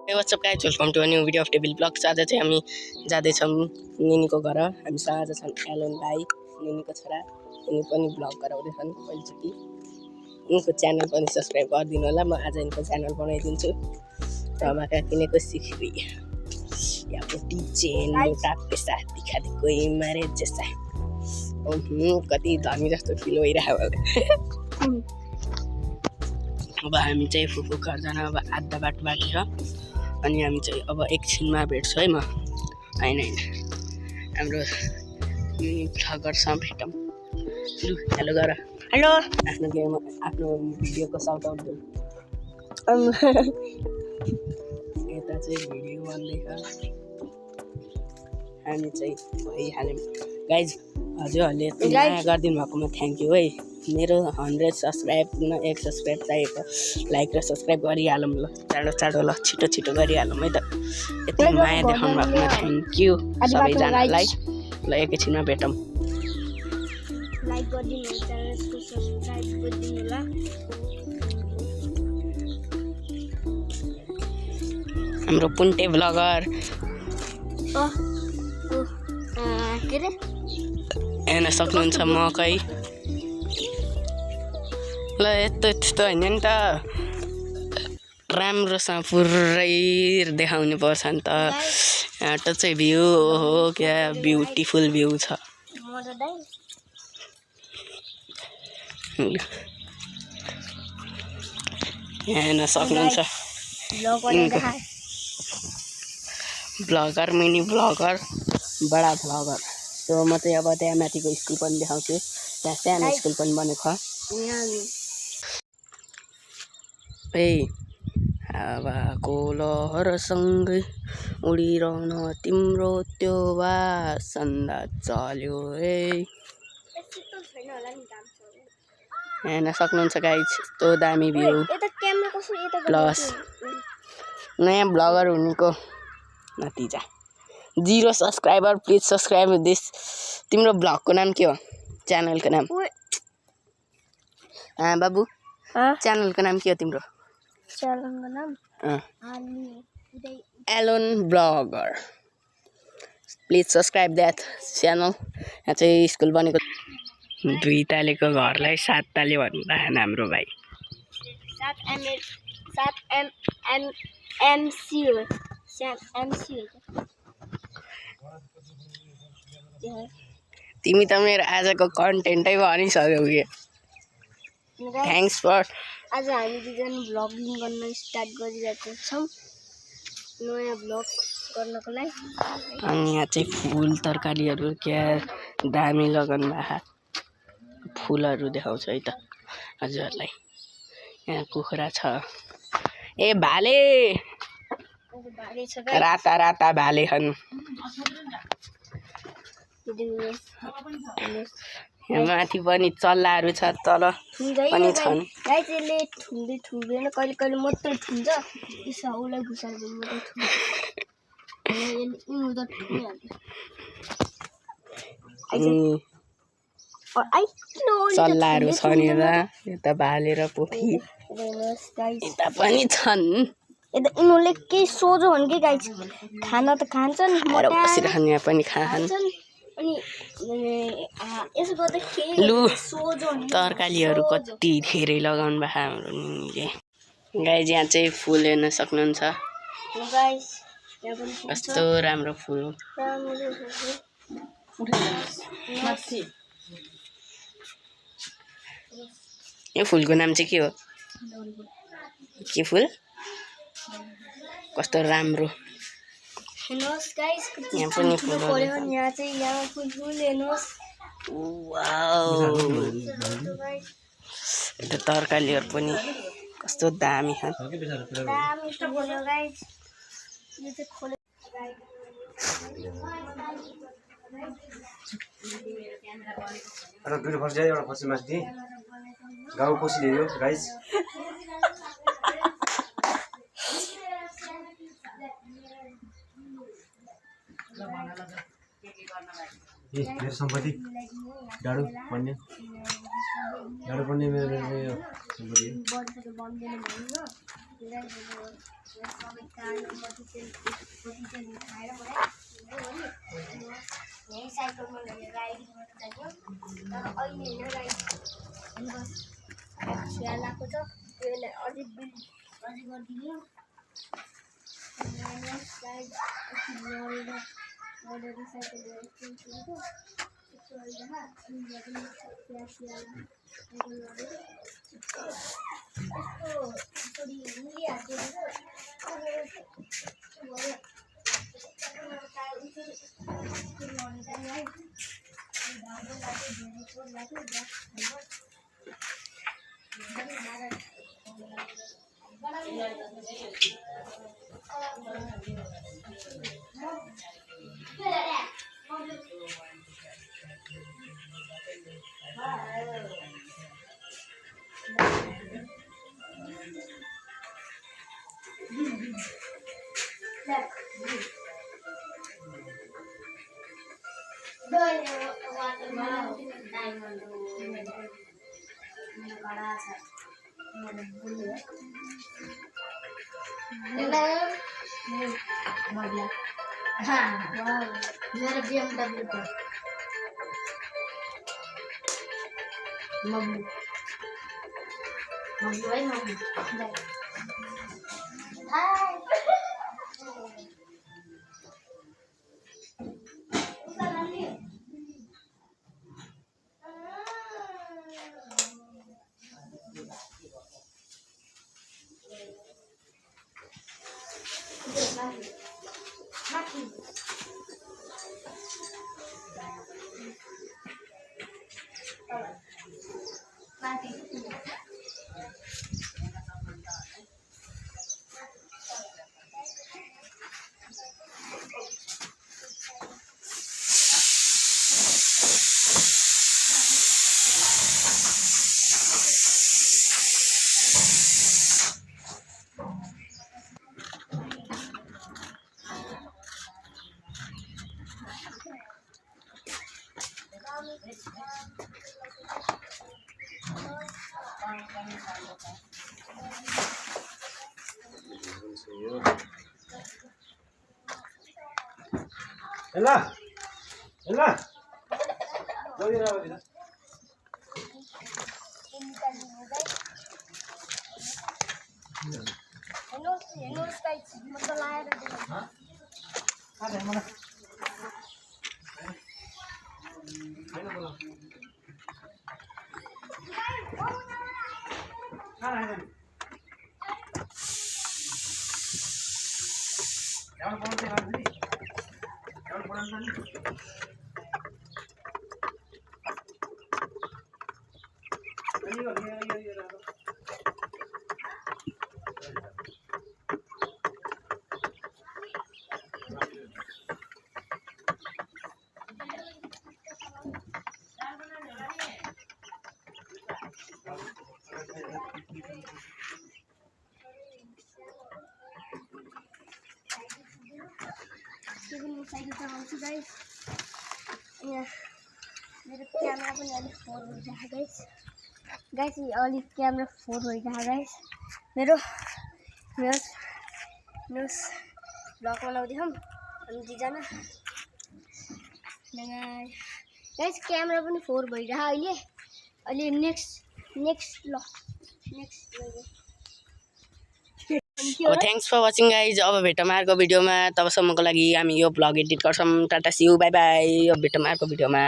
Hey, what's up guys? Welcome to a new video of Table Vlogs. आज चाहिँ हामी जाँदैछौँ निनीको घर। हामीसँग आज छन् एलोन भाइ, निनीको छोरा। निनी पनि भ्लग गराउँदैछन् पहिलोचोटि। उनको च्यानल पनि सब्स्क्राइब गरिदिनु होला। म आज यिनको च्यानल बनाइदिन्छु। टमाका किनेको सिखरी। यहाँ पोटी चेन मोटा पैसा दिखाते कोही मारे जैसा। कति धनी जस्तो फिल भइरहेको होला। अब हामी चाहिँ फुफू घर जान अब आधा बाटो बाँकी छ। अनि हामी चाहिँ अब एकछिनमा भेट्छु है म। होइन हाम्रो भ्लगरसँग भेटौँ। लु हेलो गर। हेलो। आफ्नो भिडियोको साउट आउट दिनु। यता चाहिँ भिडियो बन्दैछ। हामी चाहिँ भइहाल्यौँ गाइज। हजुरहरूले माया गरिदिनु भएकोमा थ्याङ्क यू है। मेरो 100 सब्सक्राइब 1 सब्सक्राइब चाहिएको। लाइक र सब्सक्राइब गरिहालौँ ल। चाँडो ल छिटो गरिहालौँ है त। यति माया देखाउनु भएकोमा थ्याङ्क यू सबैजनालाई। ल एकैछिनमा भेटौँ। लाइक गरिदिनु, च्यानलको सब्स्क्राइब गरिदिनु होला। हाम्रो पुन्टे भ्लगर के रे हेर्न सक्नुहुन्छ मकै। ल यस्तो होइन नि त। राम्रोसँग पुरै देखाउनु पर्छ नि त। यहाँ त चाहिँ भ्यू हो क्या ब्युटिफुल भ्यू छ। हेर्न सक्नुहुन्छ भ्लगर मिनी भ्लगर बडा भ्लगर। सो म चाहिँ अब त्यहाँ माथिको स्कुल पनि देखाउँछु। त्यहाँ सानो स्कुल पनि बनेको छ। ए हावाको लहरसँगै उडिरहन तिम्रो त्यो बासन्दा चल्यो है। हेर्न सक्नुहुन्छ गाइज यस्तो दामी भ्यू प्लस नयाँ भ्लगर हुनुको नतिजा। 0 सब्सक्राइबर प्लिज सब्सक्राइब दिस। तिम्रो भ्लगको नाम के हो? च्यानलको नाम बाबु च्यानलको नाम के हो तिम्रो? च्यानलको नाम Alone Vlogger. Please subscribe that channel. यहाँ चाहिँ स्कुल बनेको 2 तालेको घरलाई 7 ताले भन्दैन हाम्रो भाइ। 7 एमसी हो। तिमी त मेरो आजको कन्टेन्टै भनिसक्यौ कि। Thanks for. आज हामी दुईजना भ्लगिङ गर्न स्टार्ट गरिरहेका छौँ नयाँ भ्लग गर्नको लागि। अनि यहाँ चाहिँ फुल तरकारीहरू क्या दामी लगाउनु भएको। फुलहरू देखाउँछु है त हजुरहरूलाई। यहाँ कुखुरा छ। ए भाले राता भाले छन्। यहाँ माथि पनि चल्लाहरू छ तल पनि छन्। यसले ठुल्दैन कहिले मात्रै ठुल्छ। यसो उसलाई घुसाएर मात्रै चल्लाहरू छन् यता भाले र पोथी यता पनि छन्। यता यिनीहरूले केही सोझो हुन् कि गाई खाना त खान्छन् बसिरहन्। यहाँ पनि खान्छन्। अनि यसो गर्दा लु तरकारीहरू कति धेरै लगाउनु भएको हाम्रो निनीले। गाइज यहाँ चाहिँ फुल हेर्न सक्नुहुन्छ। कस्तो राम्रो फुल। यो फुलको नाम चाहिँ के हो? के फुल? कस्तो राम्रो। हेर्नुहोस् गाइस यहाँ पनि फुल पर्यो। यहाँ चाहिँ यहाँ फुल हेर्नुहोस्। वाउ यता तरकारीहरू पनि कस्तो दामी छ। दुईटा फर्स्ट एउटा पछि माथि गाउँ कोसी ल्यायो गाइस। मेरो सम्पत्ति डाडु भन्ने गाह्रो पर्ने मेरो यो बढ्छ बन्दैन भन्नु सबै चाड्यो मटितेल खाएर यहीँ साइकलमा लगेर राइडिङ गर्नु जान्यो तर अहिले होइन राइडिङ बस स्याल आएको छ त्यसलाई अझै बिल्ड अझै गरिदिनु लडेर साइकल मेरा BMW का मम्मी भाई मम्मी हाय एला एला जल्दी राव दिदा हेलो गाइस मतलब लाएर हां आदे मला हैन बोला हैन यार बोलते हैं जी यार बोलते हैं ये साइकल चलाउँछु गाइस यहाँ मेरो क्यामेरा पनि अलिक फोर भइरहेको गाइस गाइस अलिक क्यामेरा फोर भइरहेको गाइस मेरो मेरो मेरो भ्लग बनाउँदैछौँ हामी दुईजना गाइस क्यामेरा पनि फोर भइरहेको अहिले next thanks for watching guys अब भेटौँ अर्को भिडियोमा तबसम्मको लागि हामी यो भ्लग एडिट गर्छौँ tata see you bye bye अब भेटौँ अर्को भिडियोमा